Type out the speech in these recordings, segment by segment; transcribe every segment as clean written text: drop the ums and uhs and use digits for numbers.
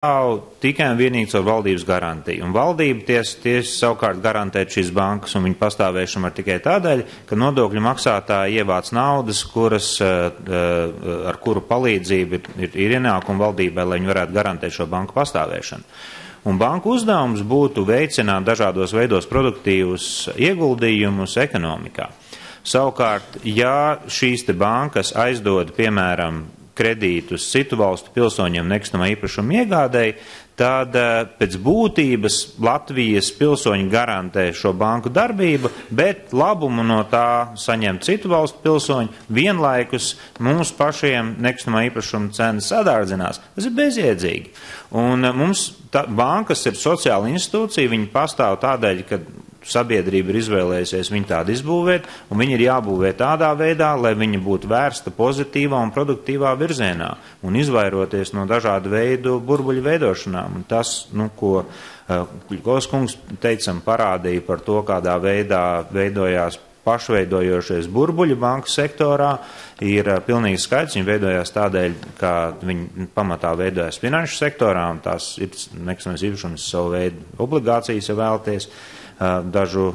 tikai un vienīgi caur valdības garantiju. Un valdība tieši savukārt garantē šīs bankas un viņu pastāvēšanu var tikai tādēļ, ka nodokļu maksātāji ievāc naudas, ar kuru palīdzību ir ienākuma valdībai, lai viņi varētu garantēt šo banku pastāvēšanu. Un banku uzdevums būtu veicināt dažādos veidos produktīvus ieguldījumus ekonomikā. Savukārt, ja šīs te bankas aizdod, piemēram, kredītus citu valstu pilsoņiem nekustamā īpašuma iegādēji, tad pēc būtības Latvijas pilsoņi garantē šo banku darbību, bet labumu no tā saņem citu valstu pilsoņi, vienlaikus mums pašiem nekustamā īpašuma cenas sadārdzinās. Tas ir bezjēdzīgi. Un mums bankas ir sociāla institūcija, viņi pastāv tādēļ, ka sabiedrība ir izvēlējusies viņu tādu izbūvēt, un viņi ir jābūvē tādā veidā, lai viņa būtu vērsta pozitīvā un produktīvā virzienā, un izvairoties no dažādu veidu burbuļu veidošanām. Un tas, ko Kuļkovs kungs teicam parādīja par to, kādā veidā veidojās pašveidojošies burbuļu banku sektorā, ir pilnīgi skaidrs. Viņi veidojās tādēļ, ka viņi pamatā veidojās finanšu sektorā, un tās ir nekustamais īpašums savu veidu obligācijas, ja vēlaties, dažu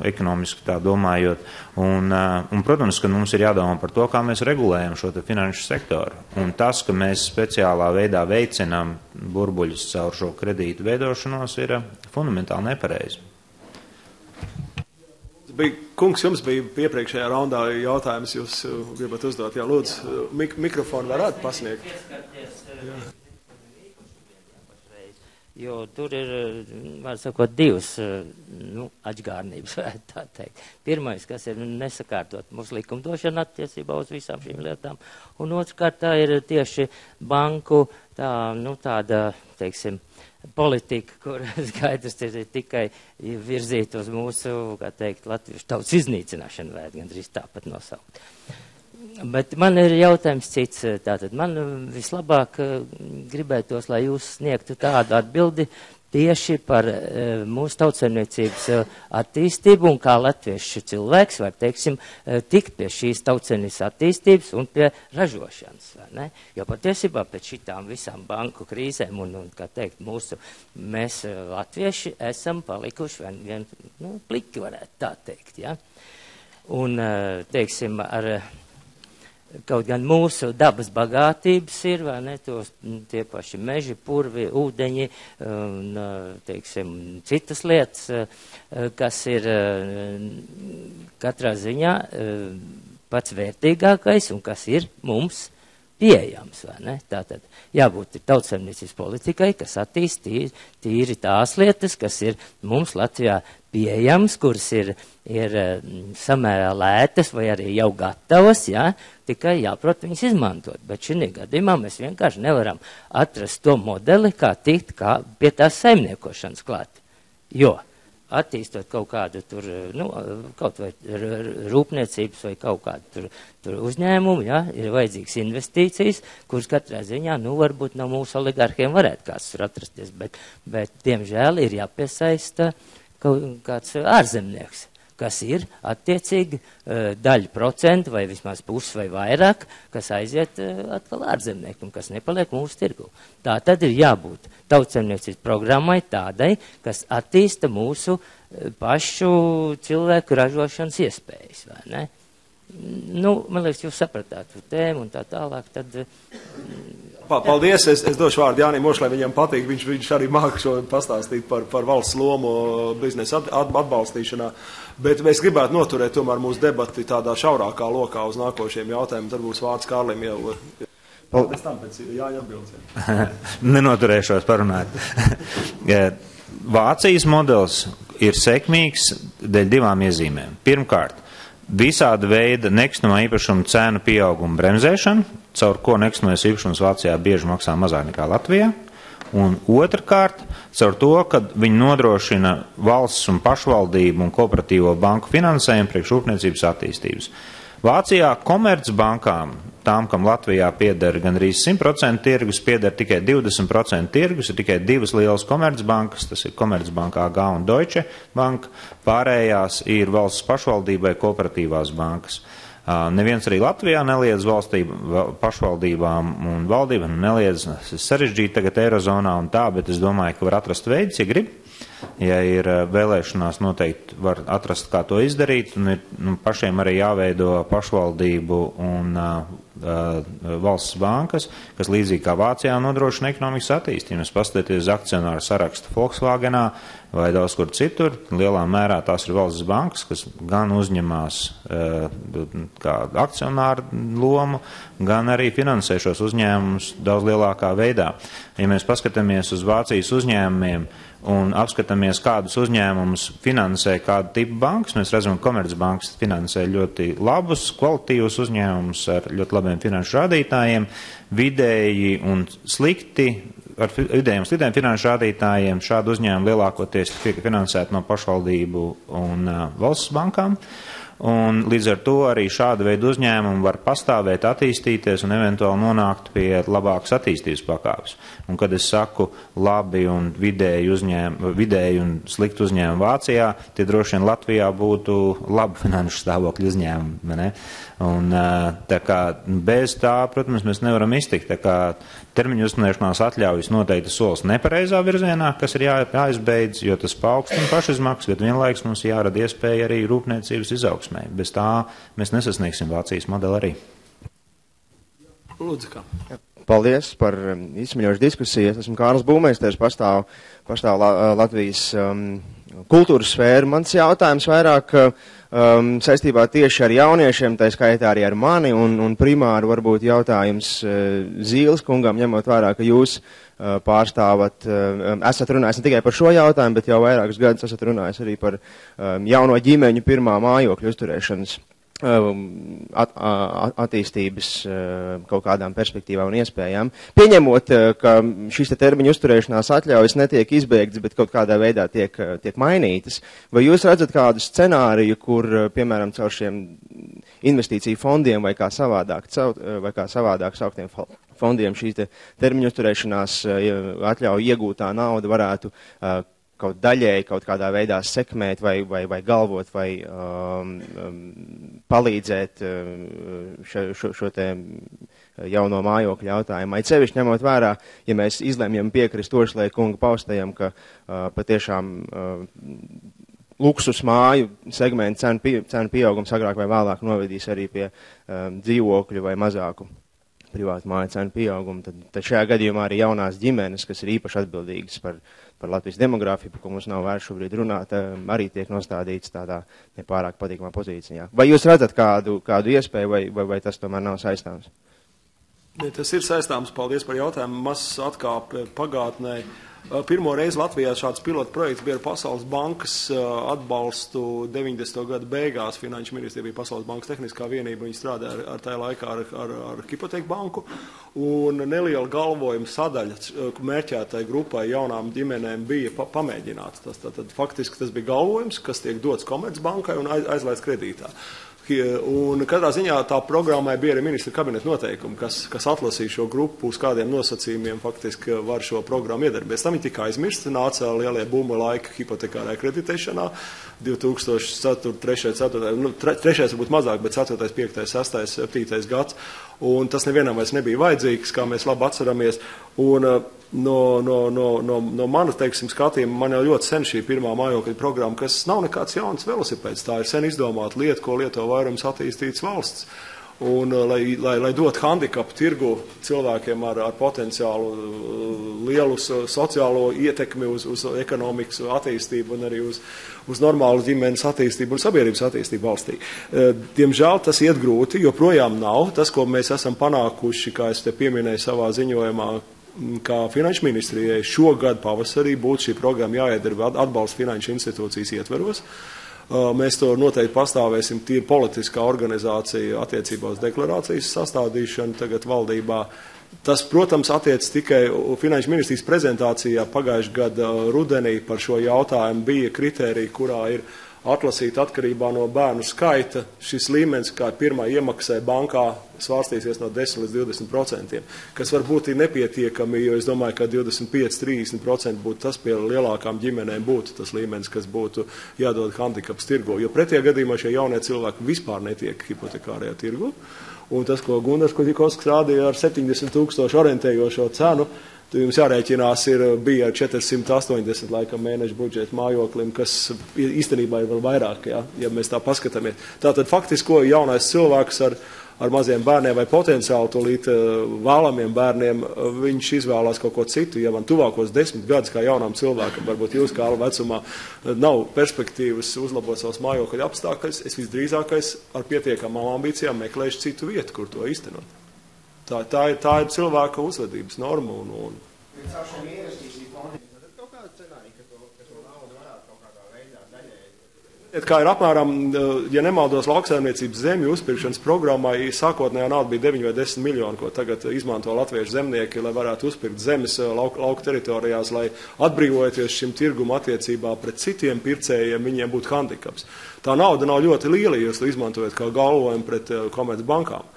ekonomiski tā domājot. Un, protams, ka mums ir jādomā par to, kā mēs regulējam šo te finanšu sektoru. Un tas, ka mēs speciālā veidā veicinām burbuļus caur šo kredītu veidošanos, ir fundamentāli nepareizi. Kungs, jums bija iepriekšējā raundā jautājums, jūs gribat uzdot. Jā, lūdzu, mikrofonu varētu pasniegt. Jā. Jo tur ir, var sakot, divas atžgārnības, varētu tā teikt. Pirmais, kas ir nesakārtot mūsu likumdošana attiecībā uz visām šīm lietām, un otrkārt tā ir tieši banku tāda, teiksim, politika, kur skaidrs ir tikai virzīt uz mūsu, kā teikt, latviešu tautas iznīcināšanu, vajag gandrīz tāpat nosaukt. Bet man ir jautājums cits. Tātad man vislabāk gribētos, lai jūs sniegtu tādu atbildi tieši par mūsu tautsaimniecības attīstību un kā latviešu cilvēks var, teiksim, tikt pie šīs tautsaimniecības attīstības un pie ražošanas, vai ne? Jo patiesībā pēc šitām visām banku krīzēm un kā teikt, mēs latvieši esam palikuši vien pliki, varētu tā teikt, ja? Un, teiksim, ar kaut gan mūsu dabas bagātības ir, vai ne, tie paši meži, purvi, ūdeņi, un, teiksim, citas lietas, kas ir katrā ziņā pats vērtīgākais un kas ir mums pieejams, vai ne? Tātad jābūt tautsaimniecības politikai, kas attīst tīri tās lietas, kas ir mums Latvijā pieejams, kuras ir samērā lētas vai arī jau gatavas, jā, tikai jāprot viņas izmantot. Bet šī gadījumā mēs vienkārši nevaram atrast to modeli, kā tikt pie tās saimniekošanas klāt. Jo attīstot kaut kādu tur, kaut vai rūpniecības vai kaut kādu tur uzņēmumu, jā, ir vajadzīgas investīcijas, kuras katrā ziņā, varbūt no mūsu oligarkiem varētu kāds tur atrasties, bet diemžēl ir jāpiesaista kāds ārzemnieks, kas ir attiecīgi daļu procentu vai vismaz pusi vai vairāk, kas aiziet atkal ārzemniekiem, kas nepaliek mūsu tirgu. Tā tad ir jābūt tautsaimniecības programmai tādai, kas attīsta mūsu pašu cilvēku ražošanas iespējas, vai ne? Man liekas, jūs sapratāt tēmu un tā tālāk, tad... Paldies, es došu vārdu Jānim Mošs, lai viņam patīk, viņš arī māk šo pastāstīt par valsts lomu biznesa atbalstīšanā, bet mēs gribētu noturēt tomēr mūsu debati tādā šaurākā lokā uz nākošiem jautājumiem, tad būs vārds Kārlim jau. Pēc tam pēc Jāņa atbildes. Nenoturēšos parunāt. Vācijas modelis ir sekmīgs dēļ divām iezīmēm. Pirmkārt, visāda veida nekustamā īpašuma cēnu pieauguma bremzēšana, caur ko nekustamais īpašums Vācijā bieži maksā mazāk nekā Latvijā, un otrkārt, caur to, ka viņi nodrošina valsts un pašvaldību un kooperatīvo banku finansējumu priekš rūpniecības attīstības. Vācijā komercbankām, tām, kam Latvijā pieder gandrīz 100% tirgus, pieder tikai 20% tirgus, ir tikai divas lielas komercbankas, tas ir Komercbank AG un Deutsche Bank, pārējās ir valsts pašvaldībai kooperatīvās bankas. Neviens arī Latvijā neliedz pašvaldībām un valdībām, neliedz sarežģīt tagad Eirozonā un tā, bet es domāju, ka var atrast veidus, ja grib. Ja ir vēlēšanās, noteikti var atrast, kā to izdarīt, un ir pašiem arī jāveido pašvaldību un valsts bankas, kas līdzīgi kā Vācijā nodrošina ekonomikas attīstību. Mēs paskatīties uz akcionāru sarakstu Volkswagenā vai daudz kur citur. Lielā mērā tās ir valsts bankas, kas gan uzņemās kā akcionāru lomu, gan arī finansē šos uzņēmumus daudz lielākā veidā. Ja mēs paskatāmies uz Vācijas uzņēmumiem un apskatāmies, kādus uzņēmumus finansē kādu tipu bankas, mēs redzam, ka Komercbankas finansē ļoti labus, kvalitīvus uzņēmumus ar ļoti labiem finanšu rādītājiem, vidēji un slikti, ar vidējiem sliktiem finanšu rādītājiem šādu uzņēmumu lielākoties tiek finansēti no pašvaldību un valsts bankām. Un līdz ar to arī šāda veida uzņēmumi var pastāvēt, attīstīties un eventuāli nonākt pie labākas attīstības pakāpes. Un kad es saku labi un vidēji un slikti uzņēmumi Vācijā, tie droši vien Latvijā būtu labu finanšu stāvokļu uzņēmumi. Ne? Un tā kā bez tā, protams, mēs nevaram iztikt. Tā kā termiņu uzturēšanās atļaujas noteikti solis nepareizā virzienā, kas ir jāizbeidz, jo tas paaugstina pašizmaksas, bet vienlaikus mums jārada iespēja arī rūpniecības izaugsmē. Bez tā mēs nesasniegsim Vācijas modeli arī. Lūdzu, kā? Paldies par izsmeļošu diskusiju. Es esmu Kārlis Būmeisters, pastāv Latvijas kultūras sfēru. Mans jautājums vairāk saistībā tieši ar jauniešiem, tā skaitā arī ar mani, un primāri varbūt jautājums Zīles kungam, ņemot vērā, ka jūs pārstāvat, esat runājis ne tikai par šo jautājumu, bet jau vairākus gadus esat runājis arī par jauno ģimeņu pirmā mājokļu uzturēšanas attīstības kaut kādām perspektīvām un iespējām. Pieņemot, ka šīs termiņu uzturēšanās atļaujas netiek izbeigtas, bet kaut kādā veidā tiek mainītas, vai jūs redzat kādu scenāriju, kur, piemēram, caur šiem investīciju fondiem vai kā savādāk sauktiem fondiem šīs termiņu uzturēšanās atļauju iegūtā nauda varētu kaut daļēji, kaut kādā veidā sekmēt vai galvot vai palīdzēt šo te jauno mājokļu jautājumu. Sevišķi ņemot vērā, ja mēs izlemjam piekrist Ošlē kunga paustajam, ka patiešām luksus māju segmentu cenu pieaugums agrāk vai vēlāk novedīs arī pie dzīvokļu vai mazāku privātu māju cenu pieaugumu, tad šajā gadījumā arī jaunās ģimenes, kas ir īpaši atbildīgas par Latvijas demogrāfiju, par ko mums nav vairs šobrīd runāt, arī tiek nostādīts tādā nepārāk patīkamā pozīcijā. Vai jūs redzat kādu iespēju, vai tas tomēr nav saistāms? Tas ir saistāms. Paldies par jautājumu. Mazs atkāpe pagātnē. Pirmo reizi Latvijā šāds pilotu projekts bija ar Pasaules bankas atbalstu 90. gadu beigās. Finanšu ministrija bija Pasaules bankas tehniskā vienība, viņi strādāja ar tajā laikā ar Hipoteku banku. Un neliela galvojuma sadaļa mērķētai grupai jaunām ģimenēm bija pamēģināts. Tad faktiski tas bija galvojums, kas tiek dots Komercbankai un aizlaists kredītā. Un katrā ziņā tā programmai bija arī ministra kabineta noteikumi, kas atlasīja šo grupu, uz kādiem nosacījumiem faktiski var šo programmu iedarbēt. Tam ir tika aizmirsts, nāca lielie buma laika hipotekārai kreditēšanā, 2004, 3. varbūt mazāk, bet 4., 5., 6., 7. gads, un tas nevienam vairs nebija vajadzīgs, kā mēs labi atceramies, un no manas, teiksim, skatījuma man jau ļoti sen šī pirmā mājokļa programma, kas nav nekāds jauns velosipēds, tā ir sen izdomāta lieta, ko lieto vairums attīstīts valsts. Un, lai dot handikapu tirgu cilvēkiem ar potenciālu lielu sociālo ietekmi uz ekonomikas attīstību un arī uz normālu ģimenes attīstību un sabiedrības attīstību valstī. Diemžēl tas iet grūti, joprojām nav. Tas, ko mēs esam panākuši, kā es te pieminēju savā ziņojumā, kā finanšu ministrijai šogad pavasarī būtu šī programma jāiedarba atbalsta finanšu institūcijas ietveros. Mēs to noteikti pastāvēsim tīri politiskā organizācija attiecībā uz deklarācijas sastādīšanu tagad valdībā. Tas, protams, attiec tikai finanšu ministrijas prezentācijā pagājušā gada rudenī par šo jautājumu bija kritērija, kurā ir atlasīt atkarībā no bērnu skaita. Šis līmenis, kā pirmā iemaksai bankā, svārstīsies no 10 līdz 20%, kas varbūt ir nepietiekami, jo es domāju, ka 25–30% būtu tas pie lielākām ģimenēm būtu tas līmenis, kas būtu jādod handikaps tirgu. Jo pretējā gadījumā šie jaunie cilvēki vispār netiek hipotekārajā tirgu. Un tas, ko Gundars Kuļikovskis rādīja ar 70 000 orientējošo cenu, jums jārēķinās bija 480 laikam mēnešu budžeta mājoklim, kas īstenībā ir vēl vairāk, ja mēs tā paskatāmies. Tātad faktiski, ko jaunais cilvēks ar maziem bērniem vai potenciāli tūlīt vēlamiem bērniem, viņš izvēlās kaut ko citu. Ja man tuvākos 10 gadus kā jaunām cilvēkam, varbūt jūs kā vecumā, nav perspektīvas uzlabot savus mājokļu apstākļus, es visdrīzākais ar pietiekamām ambīcijām meklēšu citu vietu, kur to īstenot. Tā ir cilvēka uzvedības norma. Kā ir apmēram, ja nemaldos, lauksaimniecības zemju uzpirkšanas programmā, sākotnējā nauda bija 9 vai 10 miljoni, ko tagad izmanto latviešu zemnieki, lai varētu uzpirkt zemes lauku teritorijās, lai atbrīvojoties šim tirgumu attiecībā pret citiem pircējiem, viņiem būtu handikaps. Tā nauda nav ļoti liela, ja jūs to izmantojat kā galvojumu pret Komercbankām.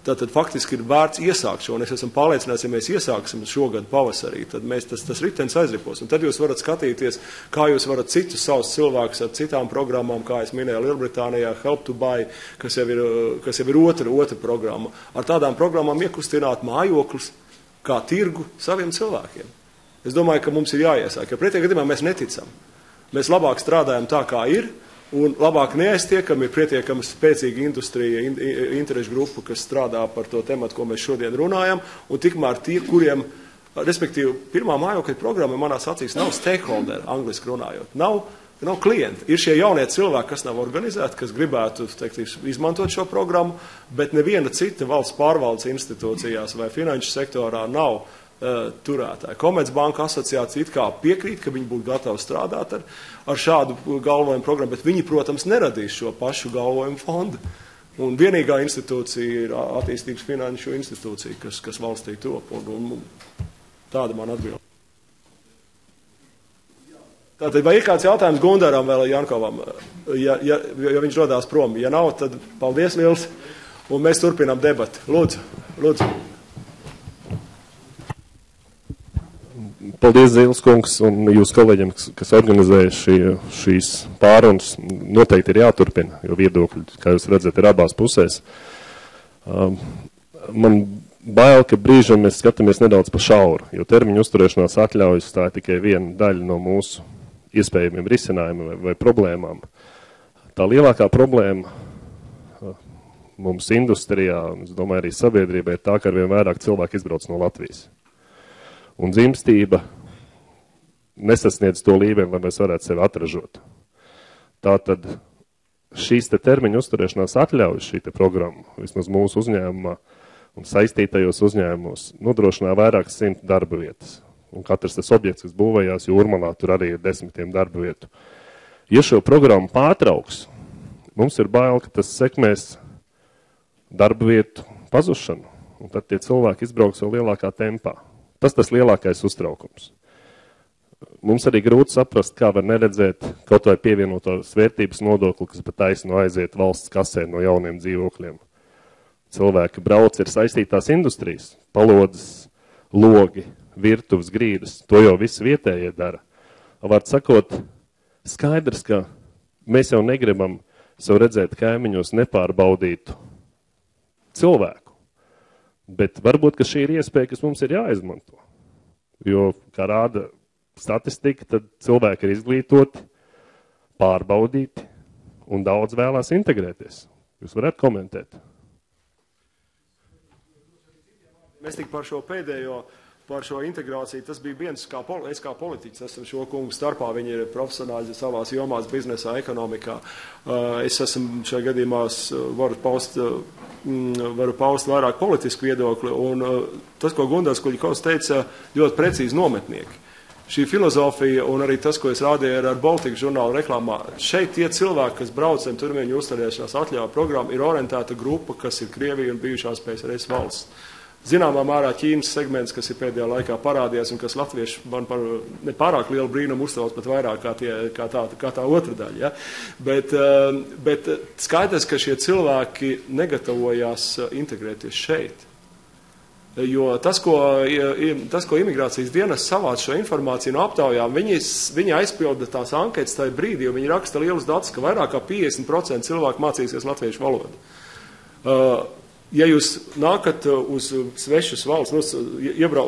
Tātad faktiski ir vērts iesākt šo, un es esmu pārliecināts, ja mēs iesāksim šogad pavasarī, tad tas ritens aizripos. Un tad jūs varat skatīties, kā jūs varat citus savus cilvēkus ar citām programmām, kā es minēju Lielbritānijā, Help to Buy, kas jau ir otra programma. Ar tādām programmām iekustināt mājoklis kā tirgu saviem cilvēkiem. Es domāju, ka mums ir jāiesāk, jo pretējā gadījumā mēs neticam. Mēs labāk strādājam tā, kā ir, un labāk neaiztiekam, ir pietiekami spēcīga industrija, interešu grupa, kas strādā par to tematu, ko mēs šodien runājam, un tikmēr tie, kuriem, respektīvi, pirmā mājokļa programma manās acīs nav stakeholder, angliski runājot, nav klienti. Ir šie jaunie cilvēki, kas nav organizēti, kas gribētu, izmantot šo programmu, bet neviena cita valsts pārvaldes institūcijās vai finanšu sektorā nav turētāji. Komercbanka asociācija it kā piekrīt, ka viņi būtu gatavi strādāt ar šādu galvojumu programmu, bet viņi, protams, neradīs šo pašu galvojumu fondu. Un vienīgā institūcija ir attīstības finanšu institūcija, kas valstī top. Un tāda man atbilde. Tātad, vai ir kāds jautājums Gundaram vēl Jankovam, ja viņš rodās prom? Ja nav, tad paldies liels, un mēs turpinām debati. Lūdzu. Paldies, Zīles kungs, un jūs kolēģiem, kas organizēja šīs pārunas, noteikti ir jāturpina, jo viedokļi, kā jūs redzat, ir abās pusēs. Man bail, ka brīžam mēs skatāmies nedaudz pa šauru, jo termiņu uzturēšanās atļaujas tā ir tikai viena daļa no mūsu iespējamiem risinājumiem vai problēmām. Tā lielākā problēma mums industrijā, un es domāju arī sabiedrībā, ir tā, ka arvien vairāk cilvēki izbrauc no Latvijas. Un dzimstība nesasniedz to līmeni, lai mēs varētu sevi atražot. Tātad šīs termiņu uzturēšanās atļaujas, šī programma, vismaz mūsu uzņēmumā un saistītajos uzņēmumos, nodrošināja vairāk 100 darba vietas. Un katrs tas objekts, kas būvējās Jūrmalā, tur arī ir 10 darba vietu. Ja šo programmu pārtrauks, mums ir bail, ka tas sekmēs darba vietu pazušanu, un tad tie cilvēki izbrauks vēl lielākā tempā. Tas lielākais uztraukums. Mums arī grūti saprast, kā var neredzēt kaut vai pievienotās vērtības nodokli, kas pat taisno aiziet valsts kasē no jauniem dzīvokļiem. Cilvēki brauc ir saistītās industrijas, palodzes, logi, virtuves, grīdas, to jau visi vietējie dara. Var sakot, skaidrs, ka mēs jau negribam sev redzēt kaimiņos nepārbaudītu cilvēku. Bet varbūt, ka šī ir iespēja, kas mums ir jāizmanto. Jo, kā rāda statistika, tad cilvēki ir izglītoti, pārbaudīti un daudz vēlās integrēties. Jūs varat komentēt? Mēs tik par šo pēdējo, par šo integrāciju, tas bija viens, es kā politiķis esmu šo kungu starpā, viņi ir profesionāļi savās jomās, biznesā, ekonomikā. Es esmu šajā gadījumā, varu paust vairāk politisku viedokli, un tas, ko Gundars Kuļikovs teica, ļoti precīzi nometnieki. Šī filozofija un arī tas, ko es rādīju ar Baltika žurnālu reklāmā, šeit tie cilvēki, kas braucam turmieņu uzturēšanās atļauju programmu, ir orientēta grupa, kas ir Krievija un bijušās PSRS valsts. Zināmā mērā Ķīnas segments, kas ir pēdējā laikā parādījies un kas latvieši man par nepārāk lielu brīnumu uztrauc, pat vairāk kā tā otra daļa. Ja? Bet skaidrs, ka šie cilvēki negatavojās integrēties šeit. Jo tas, ko imigrācijas dienas savāc šo informāciju no aptaujām, viņi aizpilda tās anketas tajā brīdī, jo viņi raksta lielus datus, ka vairāk kā 50% cilvēku mācīsies latviešu valodu. Ja jūs nākat uz svešas valsts,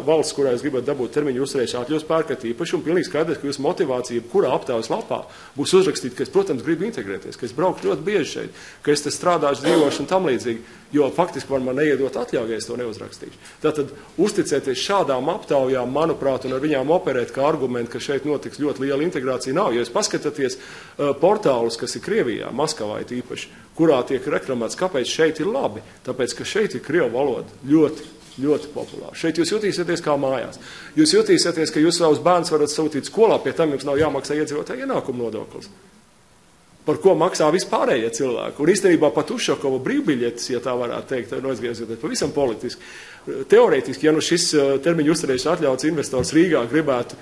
valsts, kurā jūs gribat dabūt termiņu uzturēšanā, jūs pērkat īpaši un pilnīgi skaidrs, ka jūsu motivācija, kurā aptaujas lapā, būs uzrakstīt, ka es, protams, gribu integrēties, ka es braukšu ļoti bieži šeit, ka es te strādāšu, dzīvošu un tam līdzīgi, jo faktiski man neiedot atļauju, ja es to neuzrakstīšu. Tātad uzticēties šādām aptaujām, manuprāt, un ar viņām operēt kā argumentu, ka šeit notiks ļoti liela integrācija nav. Ja jūs paskatāties portālus, kas ir Krievijā, Maskavā īpaši, kurā tiek reklamēts, kāpēc šeit ir labi, tāpēc, ka šeit ir krievu valoda ļoti, ļoti populāra. Šeit jūs jutīsieties kā mājās. Jūs jutīsieties, ka jūs savus bērnus varat sūtīt skolā, pie tam jums nav jāmaksā iedzīvotāju ienākumu nodoklis. Par ko maksā vispārējie cilvēki. Un īstenībā pat Ušakova brīvbiļetes, ja tā varētu teikt, noizgriezoties pavisam politiski. Teorētiski, ja nu šis termiņu uzturēšanas atļauts investors Rīgā gribētu,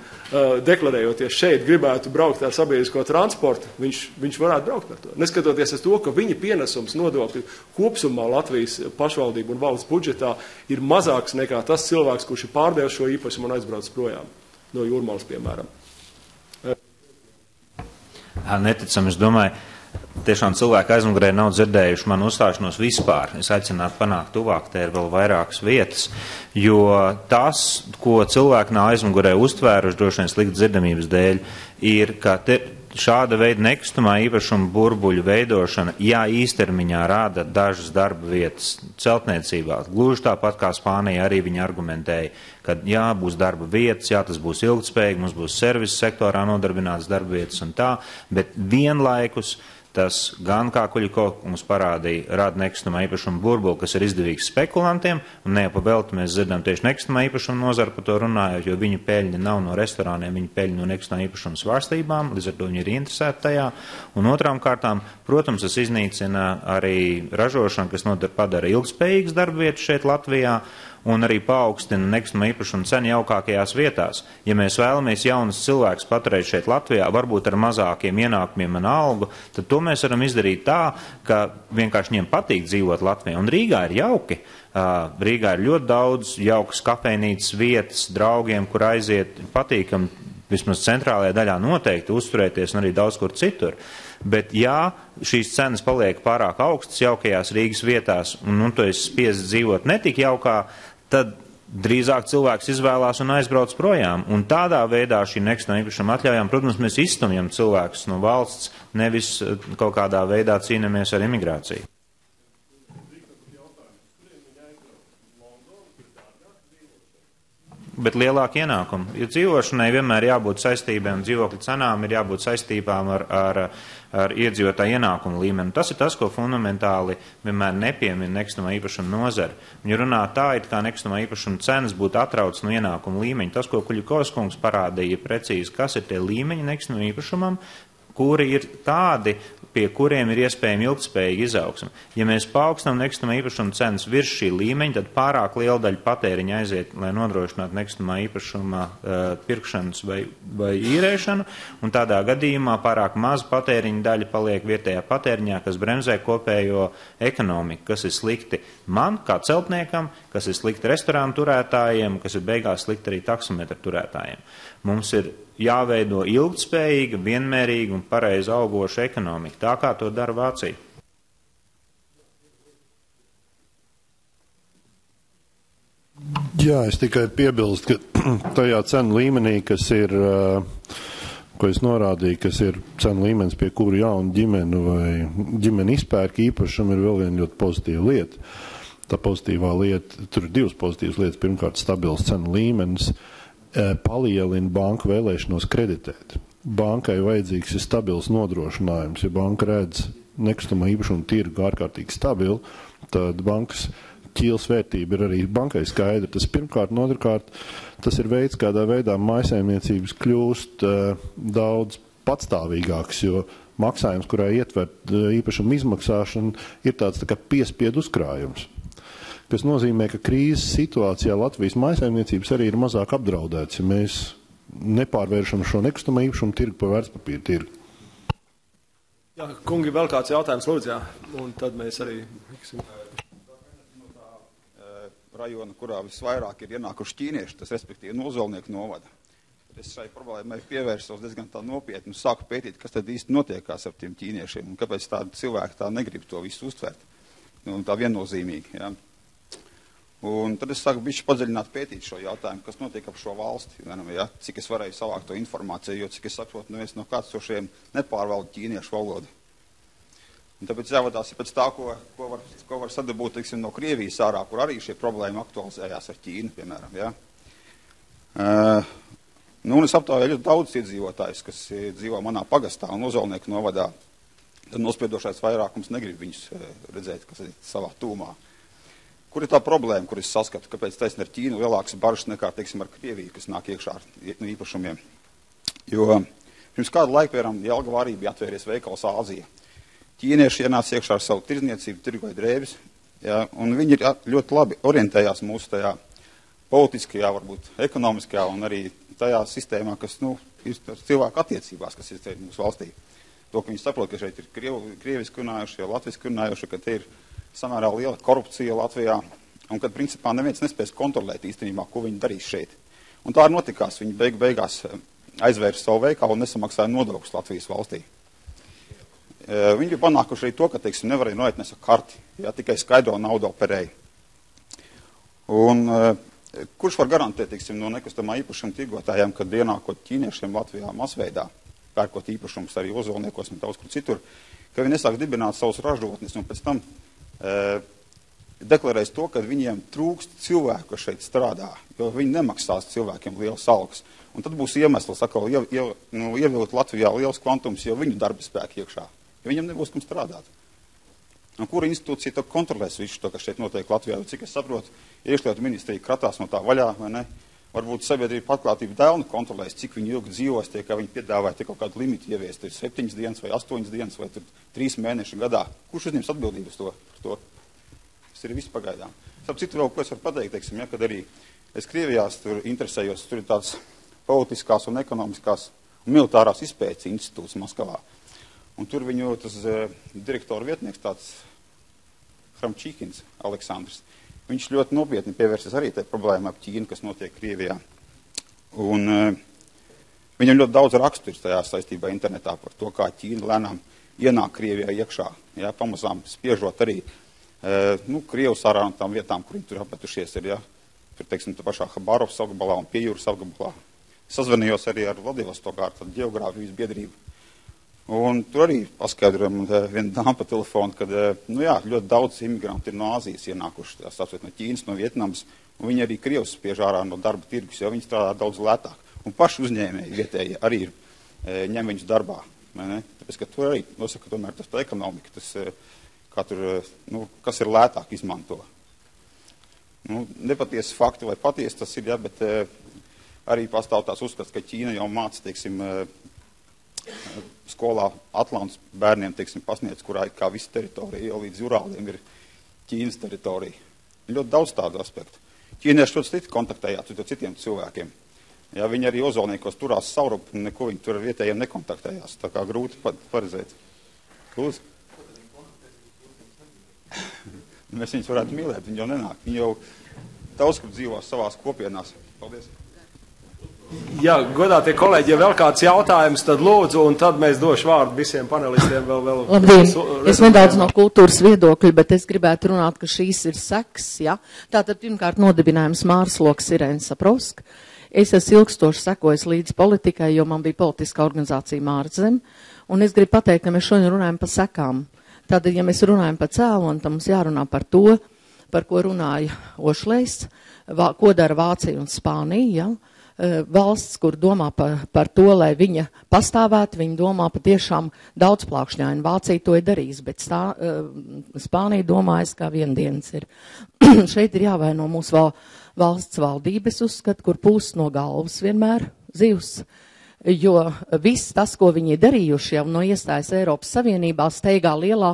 deklarējoties šeit, gribētu braukt ar sabiedrisko transportu, viņš varētu braukt par to. Neskatoties uz to, ka viņa pienesums nodokļu kopsumā Latvijas pašvaldību un valsts budžetā ir mazāks nekā tas cilvēks, kurš ir pārdevis šo īpašumu un aizbraucis projām no Jūrmalas, piemēram. Neticam, es domāju, tiešām cilvēki aizmugurē nav dzirdējuši manu uzstāšanos vispār. Es aicinātu panākt tuvāk, te ir vēl vairākas vietas, jo tas, ko cilvēki nav aizmugurē uztvēruši, droši vien sliktas dzirdamības dēļ, ir, ka šāda veida nekustamā īpašuma burbuļu veidošana, jā, īstermiņā rāda dažas darba vietas celtniecībā. Gluži tāpat kā Spānija arī viņi argumentēja, ka jā, būs darba vietas, jā, tas būs ilgtspējīgi, mums būs servisu sektorā nodarbināts darba vietas un tā, bet vienlaikus tas gan, kā Kuļiko mums parādīja, rada nekustamā īpašuma burbuli, kas ir izdevīgs spekulantiem, un ne jau pa velti mēs dzirdam tieši nekustamā īpašuma nozara par to runājot, jo viņu peļņa nav no restorāniem, viņu peļņa no nekustamā īpašuma svārstībām, līdz ar to viņi ir interesēti tajā. Un otrām kārtām, protams, tas iznīcina arī ražošanu, kas padara ilgspējīgas darba vietas šeit Latvijā, un arī paaugstina nekustamā īpašuma cenu jaukākajās vietās. Ja mēs vēlamies jaunus cilvēkus paturēt šeit Latvijā, varbūt ar mazākiem ienākumiem un algu, tad to mēs varam izdarīt tā, ka vienkārši viņiem patīk dzīvot Latvijā. Un Rīgā ir jauki. Rīgā ir ļoti daudz jaukas kafejnīcas vietas draugiem, kur aiziet patīkam, vismaz centrālajā daļā noteikti uzturēties un arī daudz kur citur. Bet ja šīs cenas paliek pārāk augstas jaukajās Rīgas vietās, un tu esi spiests dzīvot netik jaukā, tad drīzāk cilvēks izvēlās un aizbrauc projām. Un tādā veidā šī nekustamā īpašuma atļaujām, protams, mēs izstumjam cilvēkus no valsts, nevis kaut kādā veidā cīnamies ar imigrāciju. Bet lielāka ienākuma. Jo dzīvošanai vienmēr jābūt saistībām, dzīvokļu cenām ir jābūt saistībām ar iedzīvotāju ienākumu līmeni. Tas ir tas, ko fundamentāli vienmēr nepiemina nekustamā īpašuma nozara. Viņi runā tā, it kā nekustamā īpašuma cenas būtu atraucas no ienākuma līmeņa. Tas, ko Kuļikovs kungs parādīja precīzi, kas ir tie līmeņi nekustamam īpašumam, kuri ir tādi, pie kuriem ir iespējama ilgtspējīga izaugsme. Ja mēs paaugstinām nekustamā īpašuma cenas virs šī līmeņa, tad pārāk liela daļa patēriņa aiziet, lai nodrošinātu nekustamā īpašuma pirkšanas vai īrēšanu, un tādā gadījumā pārāk maza patēriņa daļa paliek vietējā patēriņā, kas bremzē kopējo ekonomiku, kas ir slikti man, kā celtniekam, kas ir slikti restorānu turētājiem, kas ir beigās slikti arī taksometru turētājiem. Mums ir jāveido ilgtspējīga, vienmērīga un pareizi augoša ekonomika, tā kā to dara Vācija. Jā, es tikai piebilstu, ka tajā cenu līmenī, kas ir, ko es norādīju, kas ir cenu līmenis, pie kuru jaunu ģimenu vai ģimeni izpērk īpašumu, ir vēl viena ļoti pozitīva lieta. Tā pozitīvā lieta, tur ir divas pozitīvas lietas. Pirmkārt, stabils cenu līmenis palielina banku vēlēšanos kreditēt. Bankai vajadzīgs ir stabils nodrošinājums. Ja banka redz nekustamā īpašuma tirgu ārkārtīgi stabilu, tad bankas ķīles vērtība ir arī bankai skaidra. Tas pirmkārt, un otrkārt, tas ir veids, kādā veidā mājsaimniecības kļūst daudz patstāvīgāks, jo maksājums, kurā ietver īpašuma izmaksāšana, ir tāds tā kā piespiedu uzkrājums, kas nozīmē, ka krīzes situācijā Latvijas mājsaimniecības arī ir mazāk apdraudēts, ja mēs nepārvēršam šo nekustamā īpašumu tirgu pa vērtspapīru tirgu. Jā, kungi, vēl kāds jautājums, lūdzu, jā. Un tad mēs arī... Rajona, kurā visvairāk ir ienākuši ķīnieši, tas respektīvi no Ozolnieku novada. Es šai problēmai pievērsos diezgan tā nopietni un sāku pētīt, kas tad īsti notiekās ar tiem ķīniešiem un kāpēc tādi cilvēki tā negrib to visu uztvert. Un tā viennozīmīgi, jā. Un tad es sāku bišķi padziļināt pētīt šo jautājumu, kas notiek ap šo valsti, jā, cik es varēju savākt to informāciju, jo cik es saprotu, neviens no kāds no šiem nepārvalda ķīniešu valodu. Un tāpēc jāvadās pēc tā, ko var sadabūt, teiksim, no Krievijas ārā, kur arī šie problēma aktualizējās ar Ķīnu, piemēram, jā. Nu, un es aptāvēju ļoti daudz iedzīvotājus, kas dzīvo manā pagastā un Ozolnieku novadā. Tad nospiedošais vairākums negrib viņus redzēt, kas ir savā tūmā. Kur ir tā problēma, kur es saskatu, kāpēc taisni ar Ķīnu lielāks bažas nekā, teiksim, ar Krieviju, kas nāk iekšā ar īpašumiem. Jo pirms kādu laiku, piemēram, Jelgavā arī bija atvērties veikals Āzija. Ķīnieši ienāca iekšā ar savu tirdzniecību, tirgoja drēbes, jā, un viņi ļoti labi orientējās mūsu tajā politiskajā, varbūt ekonomiskajā un arī tajā sistēmā, kas, nu, ir cilvēku attiecībās, kas ir mūsu valstī. To, ka viņi saprot, ka šeit ir krieviski runājuši, jau latviski runājuši, ka te ir samērā liela korupcija Latvijā, un kad principā neviens nespēs kontrolēt īstenībā, ko viņi darīs šeit. Un tā arī notikās, viņi beigās aizvērs savu veikalu un nesamaksāja nodokļus Latvijas valstī. Viņi bija panākuši arī to, ka, teiksim, nevarēja noiet nes ar karti, ja tikai skaidro naudu operēja. Un kurš var garantēt, teiksim, no nekustamā īpašuma tirgotājiem, kad ienākot ķīniešiem Latvijā masveidā, pērkot īpašumus arī Ozolniekos un daudz kur citur, ka viņi nesāk dibināt savus ražotnes un pēc tam deklarēs to, ka viņiem trūkst cilvēku, kas šeit strādā, jo viņi nemaksās cilvēkiem lielas algas. Un tad būs iemesls atkal ievilkt Latvijā liels kvantums, jo viņu darba spēku iekšā. Ja viņam nebūs kam strādāt. Un kura institūcija to kontrolēs visu to, kas šeit notiek Latvijā? Cik es saprotu, iekšlietu ministrija kratās no tā vaļā, vai ne? Varbūt sabiedrība atklātība dēlni kontrolēs, cik viņi ilgi dzīvos, tie, kā viņi piedāvāja, tie kaut kādu limitu ieviest, ir 7 dienas vai 8 dienas vai 3 mēneši gadā. Kurš uzņems atbildības par to? Tas ir viss pagaidām. Starp citu vēl, ko es varu pateikt, teiksim, ja, kad arī es Krievijās tur interesējos, tur ir tāds politiskās un ekonomiskās un militārās izpētes institūts Maskavā. Un tur viņu tas direktora vietnieks, tāds Hramčīkins Aleksandrs, viņš ļoti nopietni pievērsies arī tai problēmai ap Ķīnu, kas notiek Krievijā. Un viņam ļoti daudz rakstu ir tajā saistībā internetā par to, kā Ķīna lēnām ienāk Krievijā iekšā, jā, pamazām spiežot arī Krievus ārā no tām vietām, kur viņi tur apetušies ir, jā. Tur, teiksim, pašā Habarovas apgabalā un Piejūras apgabalā. Sazvanījos arī ar Vladivostokā, ar tādu geogrāfijas biedrību. Un tur arī paskaidrojam vienu dāmu pa telefonu, kad, ļoti daudz imigranti ir no Āzijas ienākuši, tāpēc no Ķīnas, no Vietnamas, un viņi arī Krievus spiež ārā no darba tirgus, jo viņi strādā daudz lētāk. Un paši uzņēmēji vietēji arī ņem viņus darbā, ne? Tāpēc, ka tur arī nosaka tomēr tas tā ekonomika, tas, kā tur, kas ir lētāk izmanto. Nepatiesi fakti vai patiesi tas ir, bet arī pastāv tās uzskats, ka Ķīna jau māca, teiksim, skolā Atlantas bērniem, teiksim, pasniedz, kurā ir kā visa teritorija, jo līdz Urāliem ir Ķīnas teritorija. Ļoti daudz tādu aspektu. Ķīnieši ļoti stipri kontaktējās ar citiem cilvēkiem. Ja viņi arī Ozolniekos turās saurup, neko viņi tur ar vietējiem nekontaktējās. Tā kā grūti paredzēt. Lūdzu. Mēs viņus varētu mīlēt, viņi jau nenāk. Viņi jau daudz, kur dzīvo savās kopienās. Paldies. Jā, godātie kolēģi, ja vēl kāds jautājums, tad lūdzu, un tad mēs došu vārdu visiem panelistiem vēl. Labdien, es nedaudz no kultūras viedokļa, bet es gribētu runāt, ka šīs ir seks, ja. Tātad pirmkārt nodibinājums Mārsloks Irēna Saprovska. Es esmu ilgstoši sekojis līdz politikai, jo man bija politiska organizācija Mārzem, un es gribu pateikt, ka mēs šodien runājam par sekām. Tātad, ja mēs runājam par cēloni, tad mums jārunā par to, par ko runāja Ošlejs, ko dara Vācija un Spānija, ja. Valsts, kur domā par to, lai viņa pastāvētu, viņa domā patiešām daudzplākšņaini. Vācija to ir darījis, bet Spānija domājas, kā viendienas ir. Šeit ir jāvaino mūsu valsts valdības uzskat, kur pūst no galvas vienmēr zivs. jo viss tas, ko viņi ir darījuši jau no iestājas Eiropas Savienībā, steigā lielā,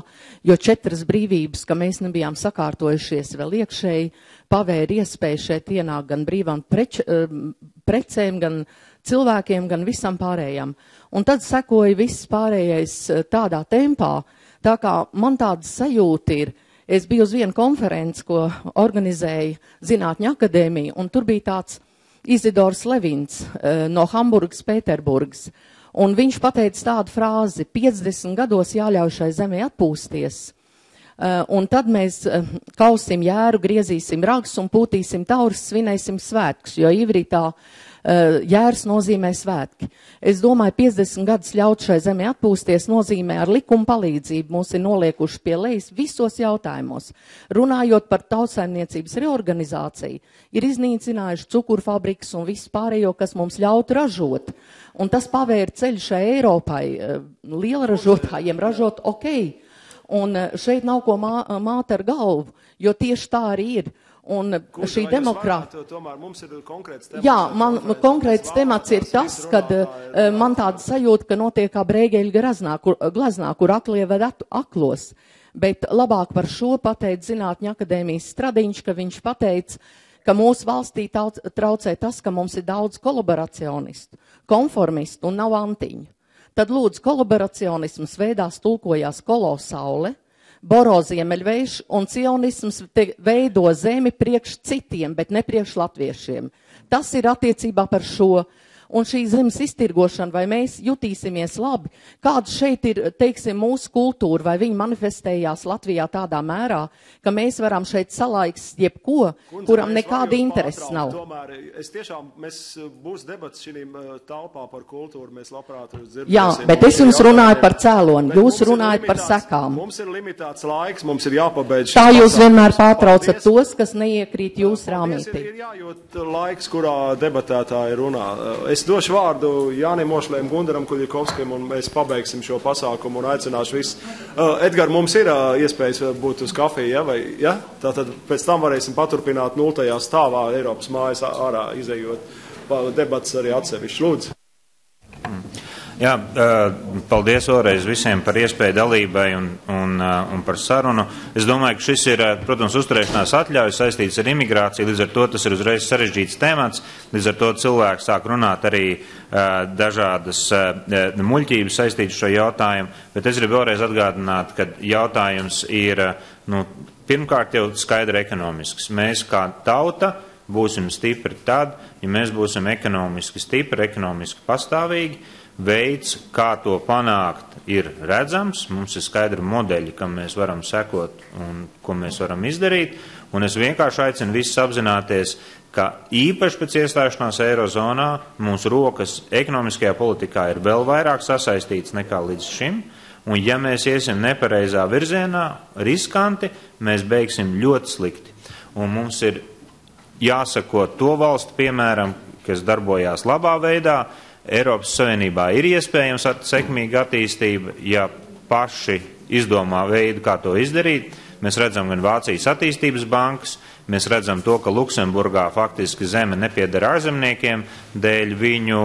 jo 4 brīvības, ka mēs nebijām sakārtojušies vēl iekšēji, pavēra iespēju šeit ienākt gan brīvām precēm, gan cilvēkiem, gan visam pārējām. Un tad sekoja viss pārējais tādā tempā, tā kā man tāda sajūta ir, es biju uz vienu konferenci, ko organizēja Zinātņu akadēmija, un tur bija tāds Izidors Levins no Hamburgas, Pēterburgas, un viņš pateica tādu frāzi, 50 gados jāļauj šai zemē atpūsties, un tad mēs kausim jēru, griezīsim ragus un pūtīsim taurus, svinēsim svētkus, jo ivritā jērs nozīmē svētki. Es domāju, 50 gadus ļaut šai zemē atpūsties nozīmē ar likuma palīdzību mūs ir noliekuši pie lejas visos jautājumos. Runājot par tautsaimniecības reorganizāciju, ir iznīcinājuši cukurfabrikas un visu pārējo, kas mums ļautu ražot. Un tas pavēra ceļu šai Eiropai, lielražotājiem ražot ok. Un šeit nav ko māt ar galvu, jo tieši tā arī ir. Un šī demokrāta... Tomēr mums ir konkrēts temats. Jā, man konkrēts temats ir tas, kad man tāda sajūta, ka notiek kā brēgeļa gleznā, kur aklie ved aklos. Bet labāk par šo pateica Zinātņu akadēmijas Stradiņš, ka viņš pateica, ka mūsu valstī traucē tas, ka mums ir daudz kolaboracionistu, konformistu un nav antiņu. Tad lūdzu, kolaboracionisms veidās tulkojās kolo saule, Boro ziemeļvējš un cionisms veido zemi priekš citiem, bet ne priekš latviešiem. Tas ir attiecībā par šo. Un šī zemes iztirgošana, vai mēs jutīsimies labi, kāda šeit ir, teiksim, mūsu kultūra, vai viņi manifestējās Latvijā tādā mērā, ka mēs varam šeit salaikst jebko, kuram nekāda interesa nav. Tomēr es tiešām, būs debats šīm talpā par kultūru, mēs labprāt dzirdēsim. Jā, bet es jums runāju par cēloni, jūs runājat par sekām. Mums ir limitēts laiks, mums ir jāpabeidz. Tā jūs vienmēr pārtraucat tos, kas neiekrīt jūsu rāmītī. Ir jājūt laiks, kurā debatētāji runā. Es došu vārdu Jānim Mošlējam, Gundaram Kuļakovskim, un mēs pabeigsim šo pasākumu un aicināšu visus. Edgar, mums ir iespējas būt uz kafiju, ja? Vai, ja? Tātad pēc tam varēsim paturpināt 0. stāvā Eiropas mājas ārā, izējot debats arī atsevišķi. Lūdzu. Jā, paldies vēlreiz visiem par iespēju dalībai un par sarunu. Es domāju, ka šis ir, protams, uzturēšanās atļaujas saistīts ar imigrāciju, līdz ar to tas ir uzreiz sarežģīts temats, līdz ar to cilvēki sāk runāt arī dažādas muļķības saistītas šo jautājumu, bet es gribu vēlreiz atgādināt, ka jautājums ir, pirmkārt jau skaidri ekonomisks. Mēs kā tauta būsim stipri tad, ja mēs būsim ekonomiski stipri, ekonomiski pastāvīgi. Veids, kā to panākt, ir redzams. Mums ir skaidri modeļi, kam mēs varam sekot un ko mēs varam izdarīt. Un es vienkārši aicinu visus apzināties, ka īpaši pēc iestāšanās Eirozonā mūsu rokas ekonomiskajā politikā ir vēl vairāk sasaistīts nekā līdz šim. Un ja mēs iesim nepareizā virzienā, riskanti, mēs beigsim ļoti slikti. Un mums ir jāsako to valstu piemēram, kas darbojās labā veidā. Eiropas Savienībā ir iespējams sekmīga attīstība, ja paši izdomā veidu, kā to izdarīt. Mēs redzam gan Vācijas attīstības bankas, mēs redzam to, ka Luksemburgā faktiski zeme nepieder ārzemniekiem dēļ viņu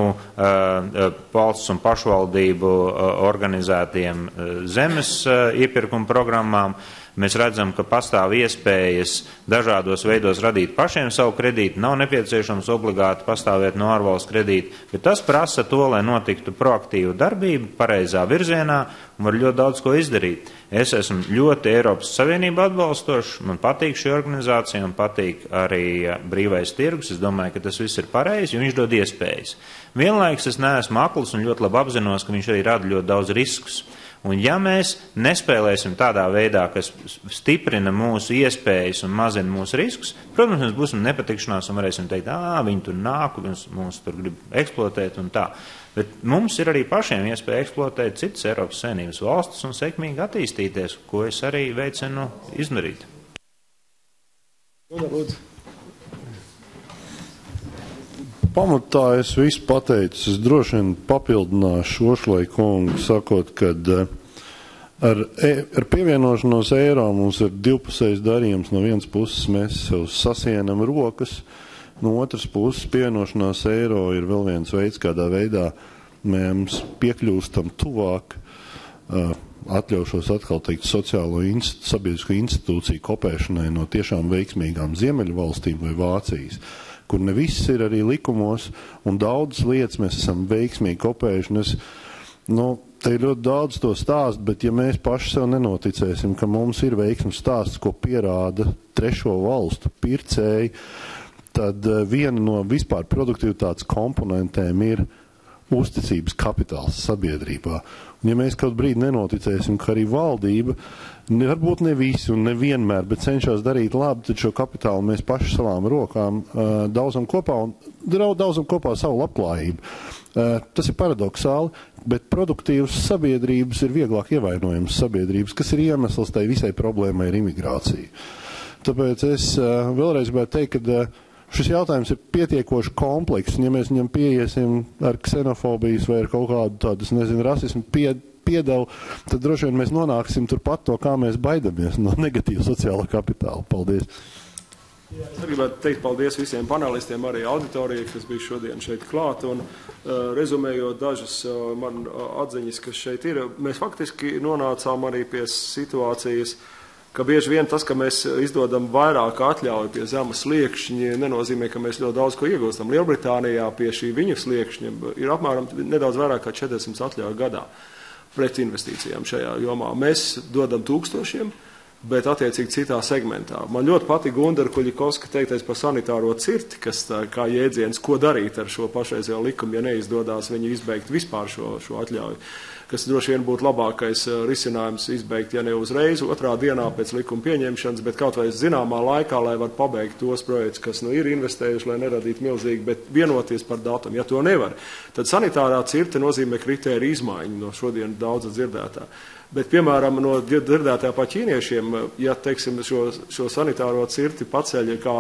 valsts un pašvaldību organizētiem zemes iepirkuma programmām. Mēs redzam, ka pastāv iespējas dažādos veidos radīt pašiem savu kredītu, nav nepieciešams obligāti pastāvēt no ārvalstu kredītu, bet tas prasa to, lai notiktu proaktīva darbība pareizā virzienā un var ļoti daudz ko izdarīt. Es esmu ļoti Eiropas Savienību atbalstošs, man patīk šī organizācija un patīk arī brīvais tirgus, es domāju, ka tas viss ir pareizi, jo viņš dod iespējas. Vienlaikus es neesmu akls un ļoti labi apzinos, ka viņš arī rada ļoti daudz riskus. Un ja mēs nespēlēsim tādā veidā, kas stiprina mūsu iespējas un mazina mūsu riskus, protams, mēs būsim nepatikšanās un varēsim teikt, viņi tur nāk, mūs tur grib eksploatēt un tā. Bet mums ir arī pašiem iespēja eksploatēt citas Eiropas Savienības valstis un sekmīgi attīstīties, ko es arī veicinu izdarīt. Pamatā es visu pateicu. Es droši vien papildināšu Ošlai kungu, sakot, ka ar pievienošanos eiro mums ir divpusējs darījums. No vienas puses mēs sev sasienam rokas, no otras puses pievienošanās eiro ir vēl viens veids, kādā veidā mēs piekļūstam tuvāk, atļaušos atkal teikt sociālo sabiedrisko institūciju kopēšanai no tiešām veiksmīgām Ziemeļu valstīm vai Vācijas, kur ne viss ir arī likumos, un daudzas lietas mēs esam veiksmīgi kopējuši. Te ir ļoti daudz to stāstu, bet ja mēs paši sev nenoticēsim, ka mums ir veiksmes stāsts, ko pierāda trešo valstu pircēji, tad viena no vispār produktivitātes komponentēm ir uzticības kapitāls sabiedrībā. Un ja mēs kaut brīdi nenoticēsim, ka arī valdība, varbūt ne visi un nevienmēr, bet cenšas darīt labi, tad šo kapitālu mēs paši savām rokām daudzam kopā savu labklājību. Tas ir paradoxāli, bet produktīvas sabiedrības ir vieglāk ievainojams sabiedrības, kas ir iemesls tai visai problēmai ir imigrācija. Tāpēc es vēlreiz gribētu teikt, ka šis jautājums ir pietiekoši komplekss, un ja mēs viņam pieiesim ar ksenofobijas vai ar kaut kādu tādu, rasismu piedevu, tad droši vien mēs nonāksim turpat to, kā mēs baidamies no negatīva sociāla kapitāla. Paldies! Es gribētu teikt paldies visiem panelistiem, arī auditorijai, kas bija šodien šeit klāt, un rezumējot dažas man atziņas, kas šeit ir, mēs faktiski nonācām arī pie situācijas, ka bieži vien tas, ka mēs izdodam vairāk atļauju pie zemes sliekšņa, nenozīmē, ka mēs ļoti daudz ko iegūstam. Lielbritānijā pie šī viņu sliekšņa ir apmēram nedaudz vairāk kā 400 atļauju gadā pret investīcijām šajā jomā. Mēs dodam 1000, bet attiecīgi citā segmentā. Man ļoti patīk Gundara Kuļikovska teiktais par sanitāro cirti, kas tā, kā jēdziens, ko darīt ar šo pašreizējo likumu, ja neizdodas viņu izbeigt vispār šo atļauju, kas droši vien būtu labākais risinājums izbeigt, ja ne uzreiz, otrā dienā pēc likuma pieņemšanas, bet kaut vai zināmā laikā, lai var pabeigt tos projektus, kas ir investējuši, lai neradītu milzīgi, bet vienoties par datumu. Ja to nevar, tad sanitārā cirte nozīmē kritēriju izmaiņu no šodien daudz dzirdētā. Bet, piemēram, no dzirdētā pa ķīniešiem, ja, teiksim, šo sanitāro cirti paceļ kā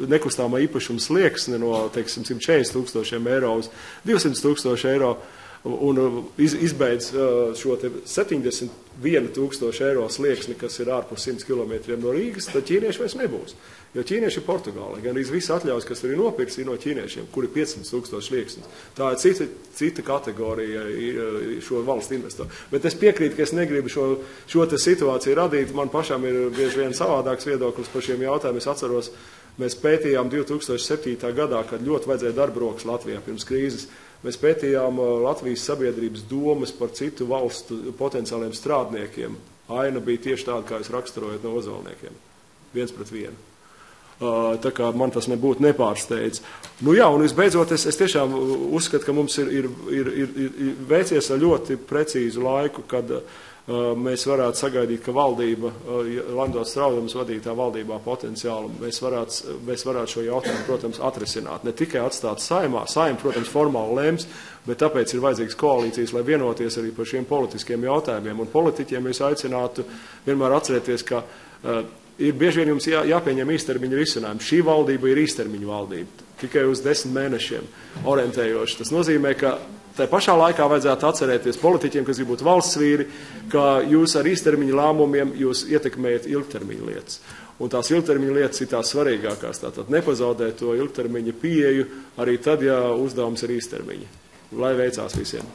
nekustāmā īpašuma slieksni no, teiksim, 140 000 eiro uz 200 000 eiro un izbeidz šo 71 000 eiro slieksni, kas ir ārpus 100 km no Rīgas, tad ķīnieši vairs nebūs. Jo ķīnieši ir Portugālē, gan arī visi atļaus, kas tur ir nopirks, ir no ķīniešiem, kuri 500 000 slieksnis. Tā ir cita kategorija šo valstu investoru. Bet es piekrītu, ka es negribu šo situāciju radīt. Man pašam ir bieži vien savādāks viedoklis par šiem jautājumiem. Es atceros, mēs pētījām 2007. gadā, kad ļoti vajadzēja darba rokas Latvijā pirms krīzes. Mēs pētījām Latvijas sabiedrības domas par citu valstu potenciāliem strādniekiem. Aina bija tieši tāda, kā jūs raksturojat no ozolniekiem. 1:1. Tā kā man tas nebūtu nepārsteidz. Nu jā, un visbeidzot, es tiešām uzskatu, ka mums ir veicies ar ļoti precīzu laiku, kad mēs varētu sagaidīt, ka valdība, Landots Straudams vadītā valdībā potenciāli, mēs varētu šo jautājumu, protams, atrisināt. Ne tikai atstāt saimā, saima, protams, formāli lems, bet tāpēc ir vajadzīgs koalīcijas, lai vienoties arī par šiem politiskiem jautājumiem. Un politiķiem es aicinātu vienmēr atcerēties, ka ir bieži vien jums jāpieņem īstermiņa risinājumi. Šī valdība ir īstermiņa valdība, tikai uz 10 mēnešiem orientējoši. Tas nozīmē, ka tai pašā laikā vajadzētu atcerēties politiķiem, kas grib būt valsts vīri, ka jūs ar īstermiņa lēmumiem jūs ietekmējat ilgtermiņa lietas. Un tās ilgtermiņa lietas ir tās svarīgākās. Tātad nepazaudēt to ilgtermiņa pieeju arī tad, ja uzdevums ir īstermiņa. Lai veicās visiem!